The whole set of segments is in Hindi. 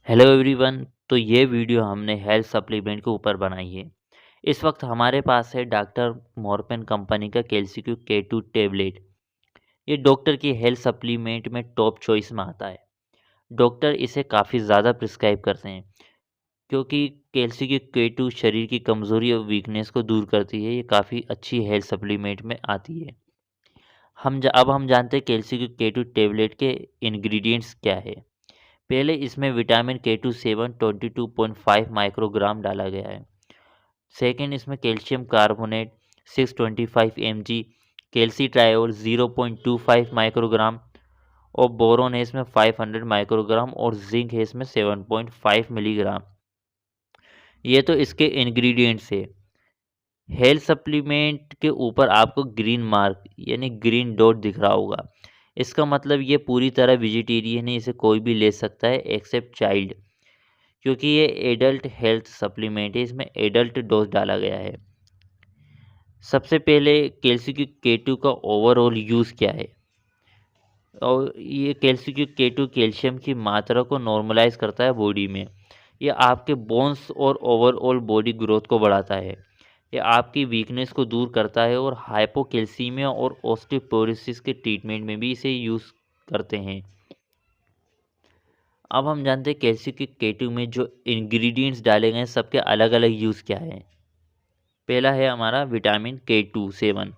Hello everyone. तो ये वीडियो हमने हेल्थ सप्लीमेंट के ऊपर बनाई है। इस वक्त हमारे पास है डॉक्टर मॉर्फिन कंपनी का कैल्सिक्यू K2 टेबलेट। ये डॉक्टर की हेल्थ सप्लीमेंट में टॉप चॉइस में आता है। डॉक्टर इसे काफ़ी ज़्यादा प्रिस्क्राइब करते हैं क्योंकि कैल्सिक्यू K2 शरीर की कमज़ोरी और वीकनेस को दूर करती है। ये काफ़ी अच्छी हेल्थ सप्लीमेंट में आती है। अब हम जानते हैं कैल्सिक्यू K2 टेबलेट के इंग्रेडिएंट्स क्या है। पहले इसमें विटामिन K27 22.5 माइक्रोग्राम डाला गया है। सेकंड, इसमें calcium carbonate 625 mg, कैल्सी triol 0.25 microgram और बोरोन है इसमें 500 माइक्रोग्राम और जिंक है इसमें 7.5 मिलीग्राम। ये तो इसके इंग्रेडिएंट्स है। हेल्थ सप्लीमेंट के ऊपर आपको ग्रीन मार्क यानी ग्रीन डॉट दिख रहा होगा। इसका मतलब ये पूरी तरह वेजिटेरियन है, इसे कोई भी ले सकता है एक्सेप्ट चाइल्ड, क्योंकि ये एडल्ट हेल्थ सप्लीमेंट है, इसमें एडल्ट डोज डाला गया है। सबसे पहले कैल्सिक्यू K2 का ओवरऑल यूज़ क्या है। और ये कैल्सिक्यू K2 कैल्शियम की मात्रा को नॉर्मलाइज करता है बॉडी में। ये आपके बोन्स और ओवरऑल बॉडी ग्रोथ को बढ़ाता है। ये आपकी वीकनेस को दूर करता है और हाइपोकैल्सीमिया और ऑस्टियोपोरोसिस के ट्रीटमेंट में भी इसे यूज़ करते हैं। अब हम जानते हैं कैल्सिक्यू K2 में जो इंग्रेडिएंट्स डाले गए हैं सबके अलग अलग यूज़ क्या है। पहला है हमारा vitamin K27।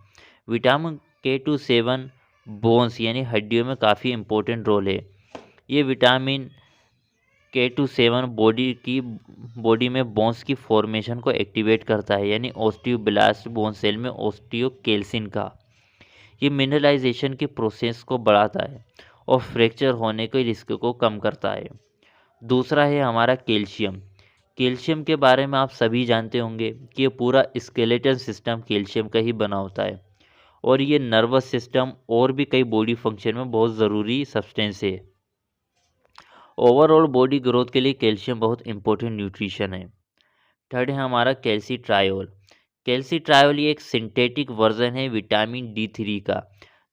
Vitamin K27 bones यानी हड्डियों में काफ़ी इम्पोर्टेंट रोल है। ये विटामिन K27 बॉडी में बोन्स की फॉर्मेशन को एक्टिवेट करता है, यानी ऑस्टियोब्लास्ट बोन सेल में ऑस्टियोकैल्सिन का। ये मिनरलाइजेशन की प्रोसेस को बढ़ाता है और फ्रैक्चर होने के रिस्क को कम करता है। दूसरा है हमारा कैल्शियम। कैल्शियम के बारे में आप सभी जानते होंगे कि ये पूरा स्केलेटन सिस्टम कैल्शियम का ही बना होता है और ये नर्वस सिस्टम और भी कई बॉडी फंक्शन में बहुत ज़रूरी सब्सटेंस है। ओवरऑल बॉडी ग्रोथ के लिए कैल्शियम बहुत इंपॉर्टेंट न्यूट्रिशन है। थर्ड है हमारा कैल्सी ट्रायोल। कैल्सी ट्रायोल ये एक सिंथेटिक वर्जन है विटामिन D3 का,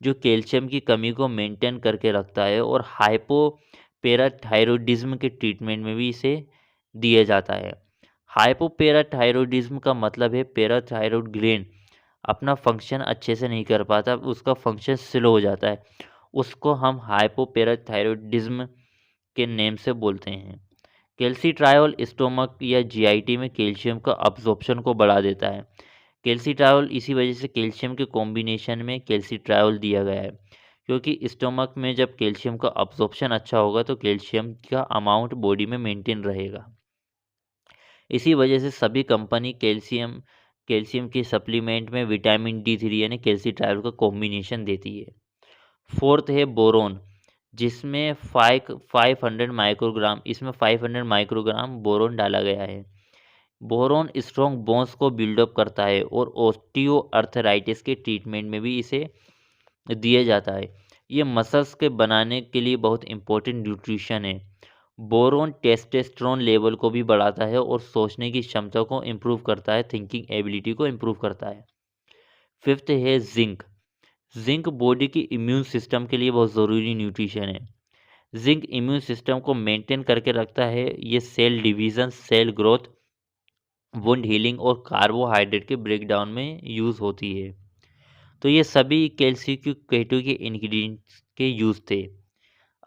जो कैल्शियम की कमी को मेंटेन करके रखता है और हाइपोपैराथायरॉयडिज्म के ट्रीटमेंट में भी इसे दिया जाता है। हाइपोपैराथायरॉयडिज्म का मतलब है पैराथायरॉयड ग्लैंड अपना फंक्शन अच्छे से नहीं कर पाता, उसका फंक्शन स्लो हो जाता है। उसको हम हाइपोपैराथायरॉयडिज्म के नेम से बोलते हैं। कैल्सिट्रायोल स्टोमक या जीआईटी में कैल्शियम का अब्जॉर्प्शन को बढ़ा देता है। कैल्सिट्रायोल इसी वजह से कैल्शियम के कॉम्बिनेशन में कैल्सिट्रायोल दिया गया है, क्योंकि स्टोमक में जब कैल्शियम का अब्जॉर्प्शन अच्छा होगा तो कैल्शियम का अमाउंट बॉडी में मेंटेन रहेगा। इसी वजह से सभी कंपनी कैल्शियम कैल्शियम की सप्लीमेंट में विटामिन D3 यानी कैल्सिट्रायोल का कॉम्बिनेशन देती है। फोर्थ है बोरोन, जिसमें 500 माइक्रोग्राम बोरोन डाला गया है। बोरोन स्ट्रॉन्ग बोन्स को बिल्डअप करता है और ओस्टियो अर्थराइटिस के ट्रीटमेंट में भी इसे दिया जाता है। ये मसल्स के बनाने के लिए बहुत इंपॉर्टेंट न्यूट्रिशन है। बोरोन टेस्टोस्टेरोन लेवल को भी बढ़ाता है और सोचने की क्षमता को इम्प्रूव करता है, थिंकिंग एबिलिटी को इम्प्रूव करता है। फिफ्थ है जिंक। जिंक बॉडी की इम्यून सिस्टम के लिए बहुत ज़रूरी न्यूट्रिशन है। जिंक इम्यून सिस्टम को मेंटेन करके रखता है। ये cell division, cell growth, wound healing और कार्बोहाइड्रेट के ब्रेकडाउन में यूज़ होती है। तो ये सभी कैल्सिक्यू K2 के इंग्रेडिएंट्स के यूज़ थे।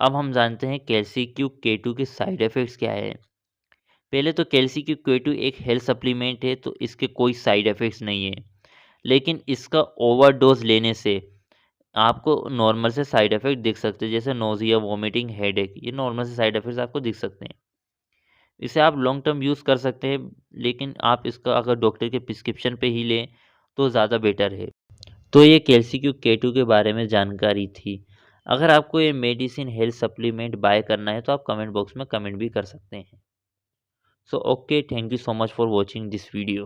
अब हम जानते हैं कैल्सिक्यू K2 के साइड इफ़ेक्ट्स क्या है। पहले तो कैल्सिक्यू K2 एक हेल्थ सप्लीमेंट है, तो इसके कोई साइड इफ़ेक्ट्स नहीं है। लेकिन इसका ओवरडोज लेने से आपको नॉर्मल से साइड इफ़ेक्ट दिख सकते हैं, जैसे नोज़िया, वॉमिटिंग, हेडेक। ये नॉर्मल से साइड इफ़ेक्ट्स आपको दिख सकते हैं। इसे आप लॉन्ग टर्म यूज़ कर सकते हैं, लेकिन आप इसका अगर डॉक्टर के प्रिस्क्रिप्शन पे ही लें तो ज़्यादा बेटर है। तो ये कैल्सिक्यू K2 के बारे में जानकारी थी। अगर आपको ये मेडिसिन हेल्थ सप्लीमेंट बाय करना है तो आप कमेंट बॉक्स में कमेंट भी कर सकते हैं। So okay, thank you so much for watching this video.